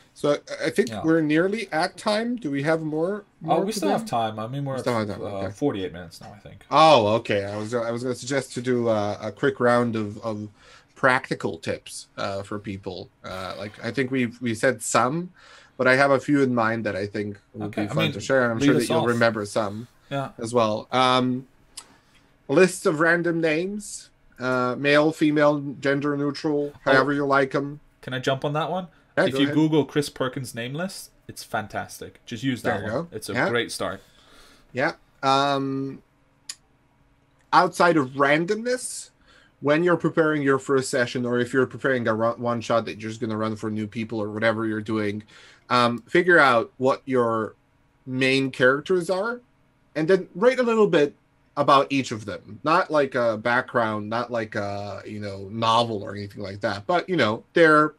I think we're nearly at time. Do we have more we still have time. I mean, we're at 48 minutes now, I think. Oh, okay. I was going to suggest to do a quick round of practical tips for people. I think we said some, but I have a few in mind that I think would be fun to share. And I'm sure that you'll remember some as well. List of random names, male, female, gender neutral, however you like them. Can I jump on that one? Yeah, if you Google Chris Perkins name list, it's fantastic. Just use that one. Go. It's a great start. Yeah. Outside of randomness, when you're preparing your first session, or if you're preparing a one shot that you're just going to run for new people or whatever you're doing, figure out what your main characters are, and then write a little bit about each of them. Not like a background, not like a novel or anything like that, but they're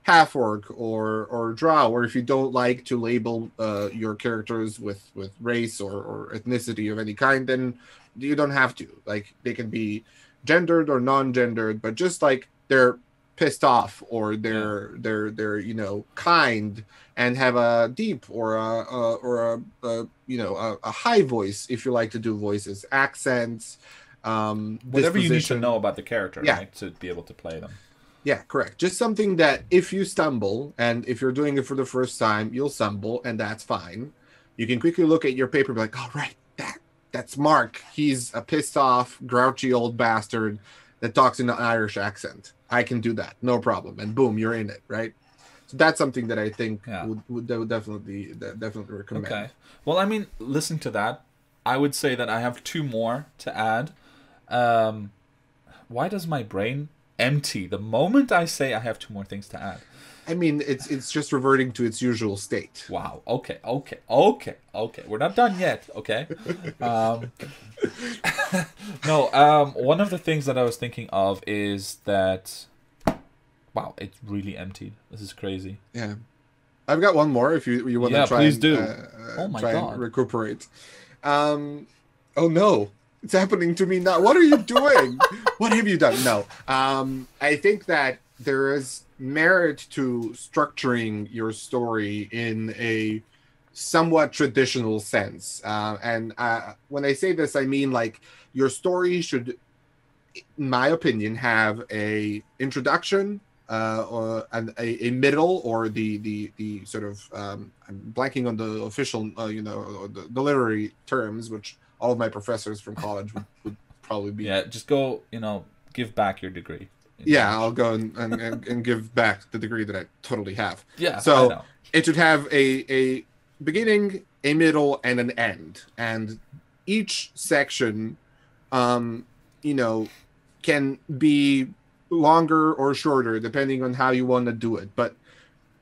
half-orc or drow, or if you don't like to label your characters with race or ethnicity of any kind, then you don't have to. Like, they can be gendered or non-gendered, but just like they're pissed off, or they're kind and have a deep or a high voice, if you like to do voices, accents, whatever you need to know about the character, right, to be able to play them. Yeah, correct. Just something that if you stumble, and if you're doing it for the first time, you'll stumble, and that's fine. You can quickly look at your paper and be like, oh, right, that's Mark. He's a pissed off, grouchy old bastard that talks in an Irish accent. I can do that, no problem. And boom, you're in it, right? So that's something that I think would definitely recommend. Okay. Well, I mean, listen to that. I would say that I have 2 more to add. Why does my brain empty the moment I say I have 2 more things to add. I mean, it's just reverting to its usual state. Wow. Okay. We're not done yet. Okay. No. One of the things that I was thinking of is that, wow, it's really emptied. This is crazy. Yeah, I've got one more. If you want to try, please and, do. Oh my try God. and recuperate. Oh no, it's happening to me now. What are you doing? What have you done? No. I think that there is merit to structuring your story in a somewhat traditional sense. And when I say this, I mean like your story should, in my opinion, have a introduction, or a middle, or the sort of I'm blanking on the official the literary terms, which all of my professors from college would probably be. Yeah, just go, give back your degree. Yeah, I'll go and give back the degree that I totally have. Yeah, so it should have a beginning, a middle, and an end, and each section can be longer or shorter depending on how you want to do it, but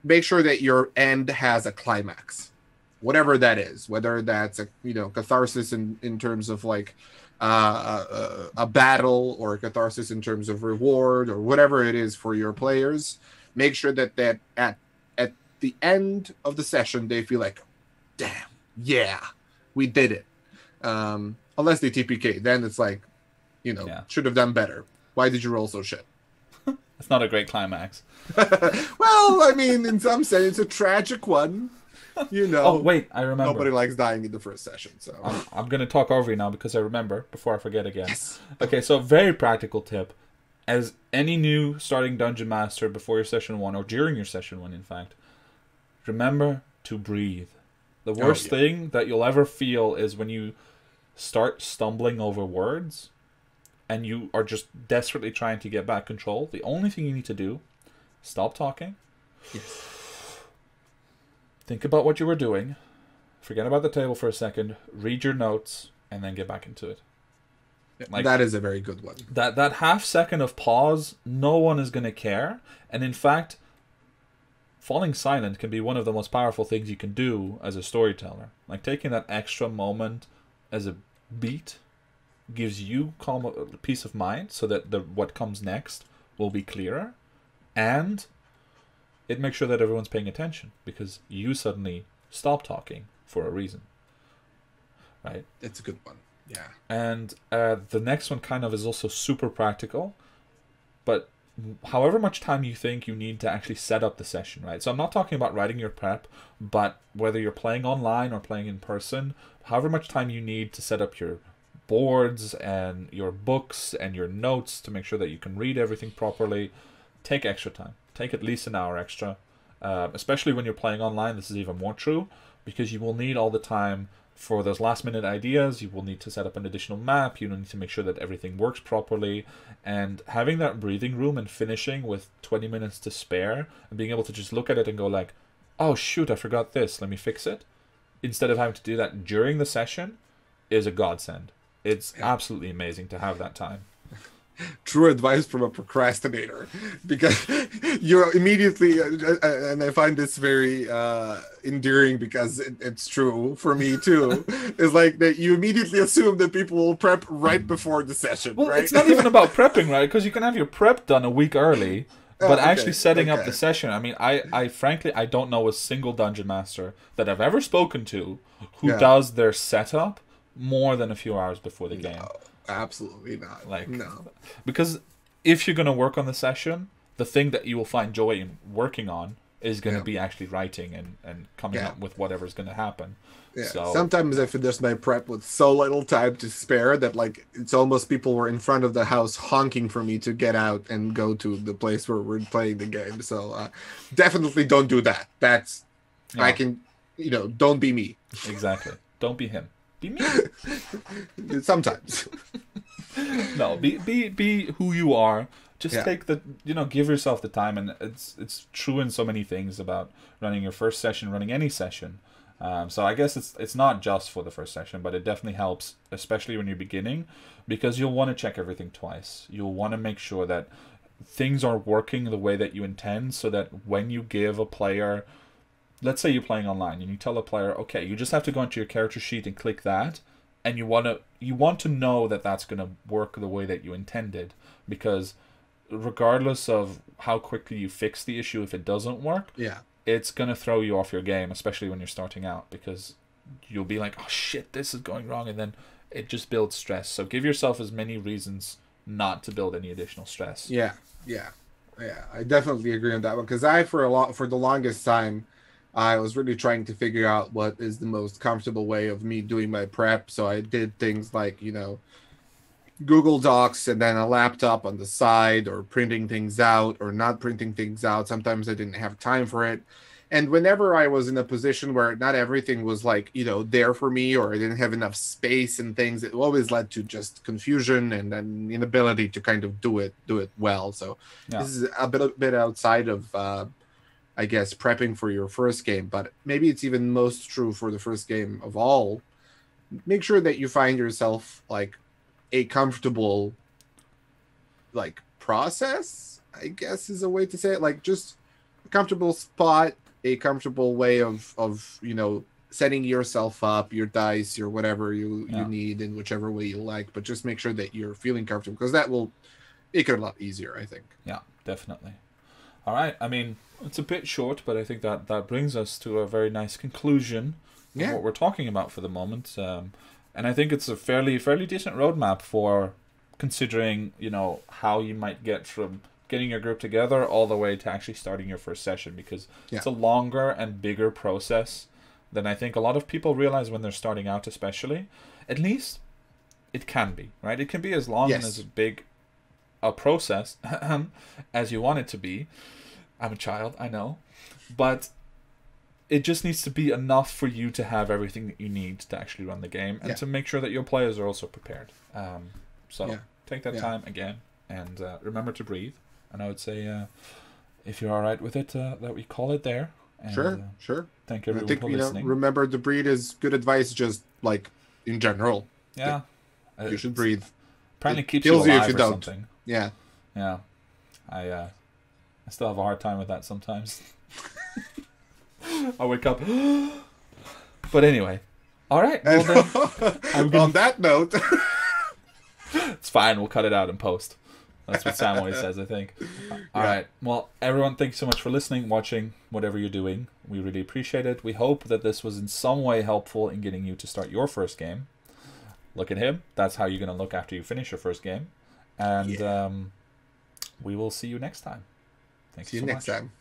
make sure that your end has a climax, whatever that is, whether that's a catharsis in terms of like a battle, or a catharsis in terms of reward, or whatever it is for your players. Make sure that at the end of the session they feel like, damn, yeah, we did it. Unless they TPK, then it's like, should have done better. Why did you roll so shit? It's not a great climax. Well, I mean, in some sense, it's a tragic one. Oh, wait, I remember. Nobody likes dying in the first session, so... I'm going to talk over you now because I remember, before I forget again. Yes. Okay, so very practical tip. As any new starting Dungeon Master before your session 1, or during your session 1, in fact, remember to breathe. The worst thing that you'll ever feel is when you start stumbling over words and you are just desperately trying to get back control. The only thing you need to do, stop talking. Yes. Think about what you were doing. Forget about the table for a second. Read your notes, and then get back into it. Like, that is a very good one. That half second of pause, no one is going to care. And in fact, falling silent can be one of the most powerful things you can do as a storyteller. Like taking that extra moment as a beat gives you peace of mind, so that what comes next will be clearer. And it makes sure that everyone's paying attention, because you suddenly stop talking for a reason. Right? It's a good one. Yeah. And the next one kind of is also super practical, but however much time you think you need to actually set up the session, right? So I'm not talking about writing your prep, but whether you're playing online or playing in person, however much time you need to set up your boards and your books and your notes to make sure that you can read everything properly, take extra time. Take at least an hour extra, especially when you're playing online. This is even more true, because you will need all the time for those last minute ideas. You will need to set up an additional map. You need to make sure that everything works properly, and having that breathing room and finishing with 20 minutes to spare and being able to just look at it and go like, oh shoot, I forgot this, let me fix it, instead of having to do that during the session, is a godsend. It's absolutely amazing to have that time. True advice from a procrastinator, because you're immediately, and I find this very endearing, because it's true for me too, is like that you immediately assume that people will prep right before the session. Well, right? It's not even about prepping, right? Because you can have your prep done a week early, but actually setting up the session. I mean, I frankly, I don't know a single Dungeon Master that I've ever spoken to who does their setup more than a few hours before the game. Absolutely not. No. Because if you're going to work on the session, the thing that you will find joy in working on is going to be actually writing and coming up with whatever's going to happen. Yeah. So, sometimes I finish my prep with so little time to spare that like it's almost people were in front of the house honking for me to get out and go to the place where we're playing the game. So definitely don't do that. That's I can, don't be me. Exactly. Don't be him. Be me. Sometimes. No, be who you are. Just take the, give yourself the time, and it's true in so many things about running your first session, running any session. So I guess it's not just for the first session, but it definitely helps, especially when you're beginning, because you'll want to check everything twice. You'll want to make sure that things are working the way that you intend, so that when you give a player, let's say you're playing online and you tell a player, okay, you just have to go into your character sheet and click that, and you want to know that that's going to work the way that you intended, because regardless of how quickly you fix the issue, if it doesn't work, it's going to throw you off your game, especially when you're starting out, because you'll be like, oh shit, this is going wrong, and then it just builds stress. So give yourself as many reasons not to build any additional stress. Yeah, I definitely agree on that one, because for the longest time, I was really trying to figure out what is the most comfortable way of me doing my prep. So I did things like, you know, Google Docs and then a laptop on the side, or printing things out or not printing things out. Sometimes I didn't have time for it. And whenever I was in a position where not everything was like, you know, there for me, or I didn't have enough space and things, it always led to just confusion and an inability to kind of do it well. So this is a bit outside of, I guess, prepping for your first game, but maybe it's even most true for the first game of all. Make sure that you find yourself like a comfortable, like, process, I guess is a way to say it. Like, just a comfortable spot, a comfortable way of you know, setting yourself up, your dice, your whatever you need in whichever way you like, but just make sure that you're feeling comfortable, because that will make it a lot easier, I think. Yeah, definitely. All right, I mean, it's a bit short, but I think that brings us to a very nice conclusion of what we're talking about for the moment. And I think it's a fairly decent roadmap for considering, you know, how you might get from getting your group together all the way to actually starting your first session, because it's a longer and bigger process than I think a lot of people realize when they're starting out, especially. At least it can be, right? It can be as long and as big a process as you want it to be. I'm a child, I know, but it just needs to be enough for you to have everything that you need to actually run the game, and to make sure that your players are also prepared. So take that time again, and remember to breathe. And I would say, if you're all right with it, that we call it there. And, sure. Thank everyone for listening. Remember to breathe is good advice, just like in general. Yeah. You should breathe. Apparently keeps you alive if you don't. Something. Yeah. I still have a hard time with that sometimes. I wake up. But anyway. All right. Well, then, on that note. It's fine. We'll cut it out in post. That's what Sam always says, I think. All right. Well, everyone, thanks so much for listening, watching, whatever you're doing. We really appreciate it. We hope that this was in some way helpful in getting you to start your first game. Look at him. That's how you're going to look after you finish your first game. And we will see you next time. Thanks so much. See you next time.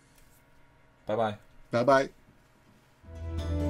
Bye-bye. Bye-bye.